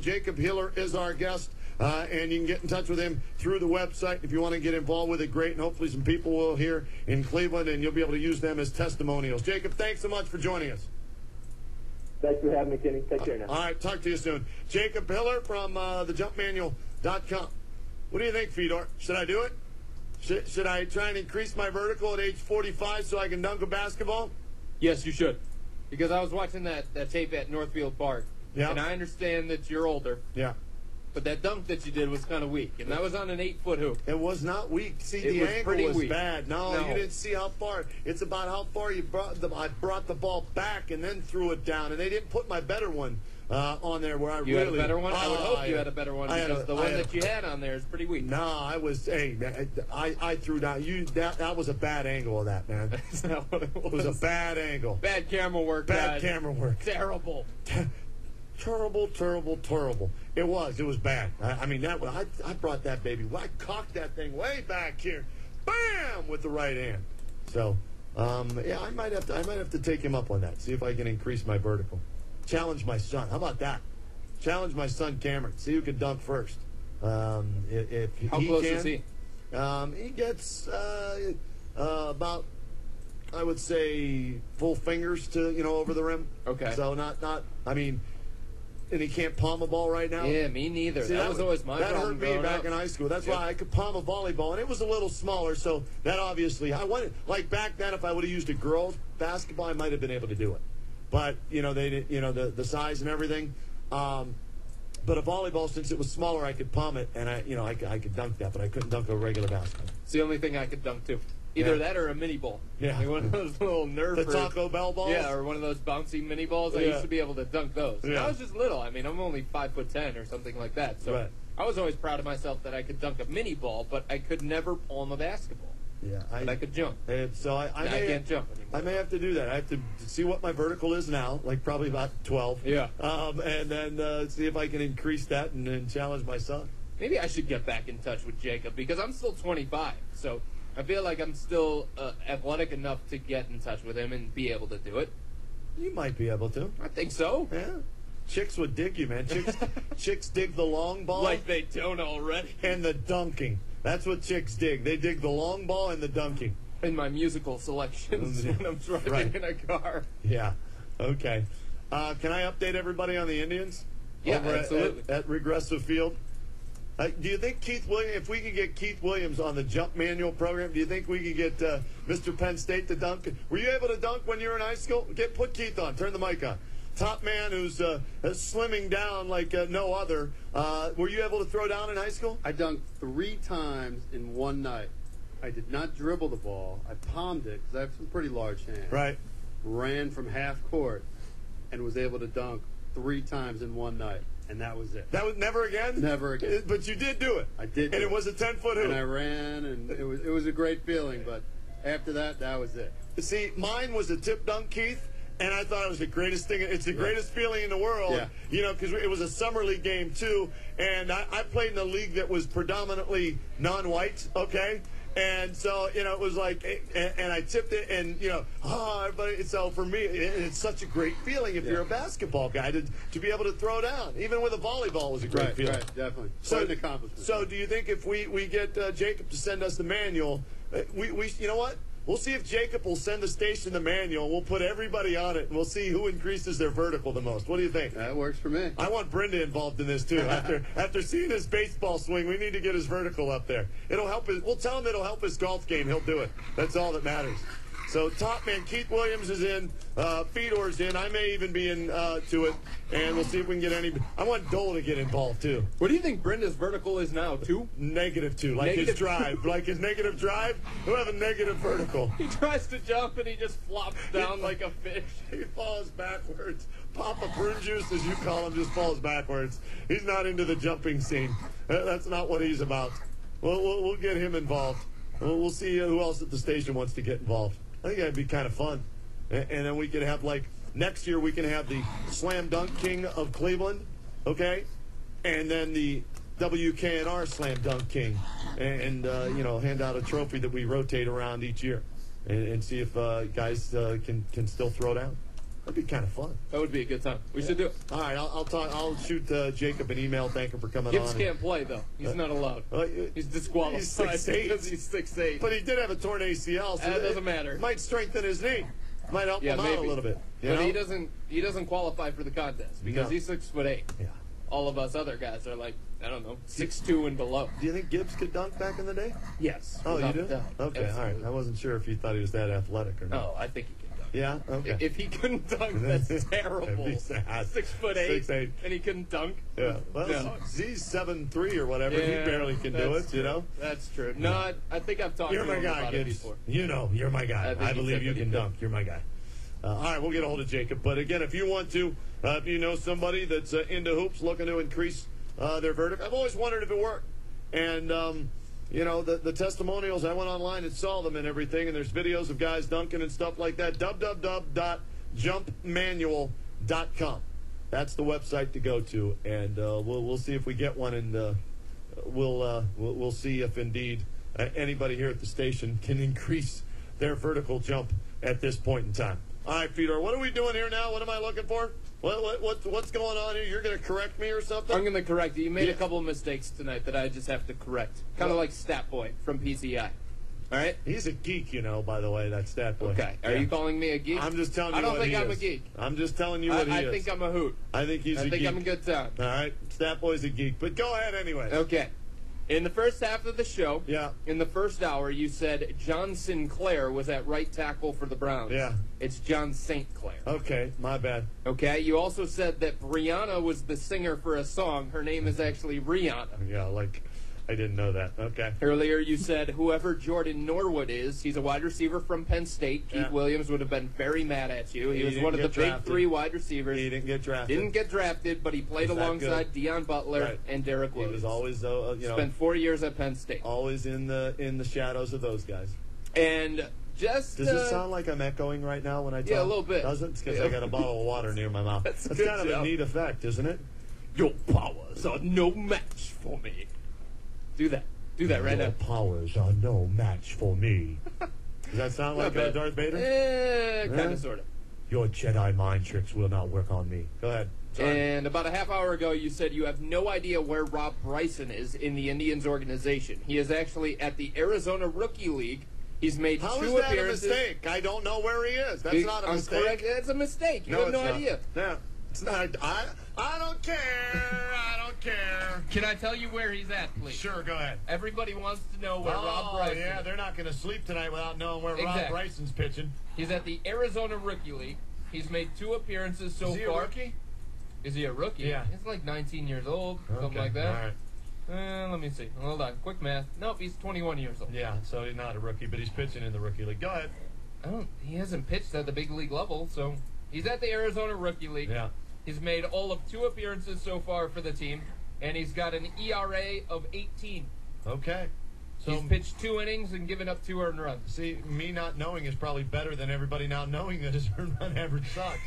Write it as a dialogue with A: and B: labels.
A: Jacob Hiller is our guest, and you can get in touch with him through the website if you want to get involved with it. Great, and hopefully some people will here in Cleveland, and you'll be able to use them as testimonials. Jacob, thanks so much for joining us.
B: Thanks for having me, Kenny. Take care now.
A: All right, talk to you soon. Jacob Hiller from thejumpmanual.com. What do you think, Fedor? Should I do it? Should I try and increase my vertical at age 45 so I can dunk a basketball?
C: Yes, you should. Because I was watching that tape at Northfield Park.
A: Yeah.
C: And I understand that you're older.
A: Yeah.
C: But that dunk that you did was kind of weak. And that was on an 8-foot hoop.
A: It was not weak. See, the angle was bad. No, you didn't see how far. It's about how far you brought I brought the ball back and then threw it down. And they didn't put my better one on there where I
C: You
A: really...
C: had a better one? I would hope you had a better one because the one that you had on there is pretty weak.
A: No, I threw down. That was a bad angle of that, man.
C: That's not what it was.
A: It was a bad angle.
C: Bad camera work,
A: Bad camera work.
C: Terrible.
A: Terrible, terrible, terrible. It was bad. I mean, I brought that baby. I cocked that thing way back here, bam, with the right hand. So, yeah, I might have to take him up on that. See if I can increase my vertical. Challenge my son. How about that? Challenge my son Cameron. See who can dunk first. If
C: How
A: he
C: close
A: can,
C: is he?
A: He gets about, I would say, full fingers to over the rim.
C: Okay.
A: So not. I mean. And he can't palm a ball right now?
C: Yeah, me neither.
A: See,
C: that was always my problem.
A: That hurt me back in high school. That's why I could palm a volleyball, and it was a little smaller, so that obviously, I wanted, like back then, if I would have used a girls' basketball, I might have been able to do it. But, they did, the size and everything. But a volleyball, since it was smaller, I could palm it, and I could dunk that, but I couldn't dunk a regular basketball.
C: It's the only thing I could dunk, too. Either that or a mini ball.
A: Yeah.
C: Like one of those little Nerf.
A: The Taco Bell balls?
C: Yeah, or one of those bouncy mini balls. I used to be able to dunk those.
A: Yeah.
C: I was just little. I mean, I'm only 5'10" or something like that. So I was always proud of myself that I could dunk a mini ball, but I could never palm a basketball.
A: Yeah,
C: but I could jump.
A: So I
C: can't jump anymore.
A: I may have to do that. I have to see what my vertical is now, like probably about 12.
C: Yeah.
A: And then see if I can increase that and then challenge my son.
C: Maybe I should get back in touch with Jacob because I'm still 25. So I feel like I'm still athletic enough to get in touch with him and be able to do it.
A: You might be able to.
C: I think so.
A: Yeah. Chicks would dig you, man. Chicks dig the long ball.
C: Like they don't already.
A: And the dunking. That's what chicks dig. They dig the long ball and the dunking.
C: In my musical selections when I'm driving in a car.
A: Yeah. Okay. Can I update everybody on the Indians?
C: Yeah, absolutely.
A: At Regressive Field? Do you think Keith Williams, if we could get Keith Williams on the jump manual program, do you think we could get Mr. Penn State to dunk? Were you able to dunk when you were in high school? Put Keith on. Turn the mic on. Top man who's slimming down like no other. Were you able to throw down in high school?
D: I dunked 3 times in one night. I did not dribble the ball. I palmed it because I have some pretty large hands.
A: Right.
D: Ran from half court and was able to dunk 3 times in one night. And that was it.
A: That was never again?
D: Never again.
A: But you did do it.
D: I did.
A: And it was a 10-foot hoop.
D: And I ran, and it was a great feeling. But after that, that was it.
A: See, mine was a tip dunk, Keith, and I thought it was the greatest thing. It's the greatest feeling in the world. Yeah. Because it was a summer league game too, and I played in a league that was predominantly non-white. Okay. And so, it was like, and I tipped it, and, everybody, so for me, it's such a great feeling if you're a basketball guy to be able to throw down. Even with a volleyball was a great feeling.
D: Right, definitely.
A: So,
D: Quite an accomplishment.
A: So do you think if we get Jacob to send us the manual, we you know what? We'll see if Jacob will send the station the manual. We'll put everybody on it, and we'll see who increases their vertical the most. What do you think?
D: That works for me.
A: I want Brenda involved in this, too. After seeing his baseball swing, we need to get his vertical up there. It'll help we'll tell him it'll help his golf game. He'll do it. That's all that matters. So, top man, Keith Williams is in. Fedor's in. I may even be in to it. And we'll see if we can get any. I want Dole to get involved, too.
C: What do you think Brenda's vertical is now? 2?
A: -2. Like his drive. Like his negative drive, he'll have a negative vertical.
C: He tries to jump and he just flops down like a fish.
A: He falls backwards. Papa Prune Juice, as you call him, just falls backwards. He's not into the jumping scene. That's not what he's about. We'll get him involved. We'll see who else at the station wants to get involved. I think that'd be kind of fun. And then we could have, next year we can have the Slam Dunk King of Cleveland, okay? And then the WKNR Slam Dunk King. And hand out a trophy that we rotate around each year. And see if guys can still throw down. That'd be kind of fun.
C: That would be a good time. We should do it.
A: All right, I'll shoot Jacob an email. Thank him for coming
C: Gibbs
A: on.
C: can't play, though. He's not allowed. He's disqualified.
A: He's 6'8".
C: because he's 6'8".
A: But he did have a torn ACL, so
C: That doesn't matter.
A: Might strengthen his knee. Might help him out a little bit.
C: But he doesn't qualify for the contest because he's 6'8".
A: Yeah.
C: All of us other guys are like, I don't know, 6'2" and below.
A: Do you think Gibbs could dunk back in the day?
C: Yes.
A: Oh, you
C: without
A: do?
C: a doubt.
A: Okay, all right.
C: Absolutely.
A: I wasn't sure if you thought he was that athletic or not.
C: No, I think he can dunk.
A: Yeah? Okay.
C: If he couldn't dunk, that's terrible.
A: That'd be sad.
C: 6'8",
A: 6'8".
C: and he couldn't dunk.
A: Yeah. Well,
C: No.
A: he's 7'3" or whatever. He barely can do it,
C: true.
A: you know?
C: That's true. No, I think I've talked
A: You're
C: to
A: my
C: him
A: guy,
C: about
A: Gibbs.
C: it before.
A: You know, you're my guy.
C: I think
A: I
C: he
A: believe
C: said
A: you
C: that he
A: can
C: could.
A: dunk. You're my guy. All right, we'll get a hold of Jacob. But again, if you want to, if you know somebody that's into hoops, looking to increase their verdict, I've always wondered if it worked. And, you know, the testimonials, I went online and saw them and everything, and there's videos of guys dunking and stuff like that. www.jumpmanual.com. That's the website to go to, and we'll see if we get one, and we'll see if indeed anybody here at the station can increase their vertical jump at this point in time. All right, Fedor, what are we doing here now? What am I looking for? What's going on here? You're going to correct me or something?
C: I'm going to correct you. You made a couple of mistakes tonight that I just have to correct. Kind of like Stat Boy from PCI. All right?
A: He's a geek, you know, by the way, that stat boy.
C: Okay. Are you calling me a geek?
A: I'm just telling you
C: I don't
A: what
C: think
A: he
C: I'm
A: is.
C: a geek.
A: I'm just telling you what he is.
C: I think I'm a hoot.
A: I think he's a geek.
C: I think I'm a good time.
A: All right. Stat boy's a geek. But go ahead anyway.
C: Okay. In the first half of the show,
A: Yeah.
C: in the first hour, you said John Sinclair was at right tackle for the Browns.
A: Yeah.
C: It's John St. Clair.
A: Okay. My bad.
C: Okay. You also said that Brianna was the singer for a song. Her name is actually Rihanna.
A: Yeah, like, I didn't know that. Okay.
C: Earlier, you said whoever Jordan Norwood is, he's a wide receiver from Penn State. Keith
A: Yeah.
C: Williams would have been very mad at you. He was
A: didn't
C: one of the
A: get
C: big
A: drafted.
C: 3 wide receivers.
A: He didn't get drafted.
C: Didn't get drafted, but he played
A: He's that
C: alongside Deion Butler
A: Right.
C: and Derek
A: He
C: Williams.
A: was always,
C: Spent 4 years at Penn State.
A: always in the shadows of those guys.
C: And just
A: Does it sound like I'm echoing right now when I talk?
C: Yeah, a little bit.
A: Does it? It's because I got a bottle of water near my mouth.
C: That's
A: That's
C: good
A: kind of a
C: job.
A: neat effect, isn't it?
C: Your powers are no match for me. Do that. Do that right
A: Your
C: now.
A: powers are no match for me. Does that sound like
C: bad.
A: Darth Vader?
C: Kind of, sort of.
A: Your Jedi mind tricks will not work on me. Go ahead. Sorry.
C: And about a half hour ago, you said you have no idea where Rob Bryson is in the Indians organization. He is actually at the Arizona Rookie League. He's made
A: How
C: 2
A: is that
C: appearances.
A: a mistake? I don't know where he is. That's not a
C: I'm
A: mistake.
C: correct. It's a mistake. You
A: No,
C: have no
A: it's not.
C: idea.
A: No, it's not. I don't care. I don't care.
C: Can I tell you where he's at, please?
A: Sure, go ahead.
C: Everybody wants to know where Rob Bryson
A: yeah,
C: is.
A: they're not going to sleep tonight without knowing where Rob
C: Exactly.
A: Bryson's pitching.
C: He's at the Arizona Rookie League. He's made 2 appearances so
A: Is he
C: far.
A: a rookie?
C: Is he a rookie?
A: Yeah.
C: He's like 19 years old, something
A: Okay,
C: like that.
A: All right.
C: Let me see. Hold on. Quick math. Nope, he's 21 years old.
A: Yeah, so he's not a rookie, but he's pitching in the rookie league. Go ahead.
C: He hasn't pitched at the big league level, so he's at the Arizona Rookie League.
A: Yeah.
C: He's made all of 2 appearances so far for the team, and he's got an ERA of 18.
A: Okay. So
C: He's pitched 2 innings and given up 2 earned runs.
A: see, me not knowing is probably better than everybody now knowing that his earned run average sucks.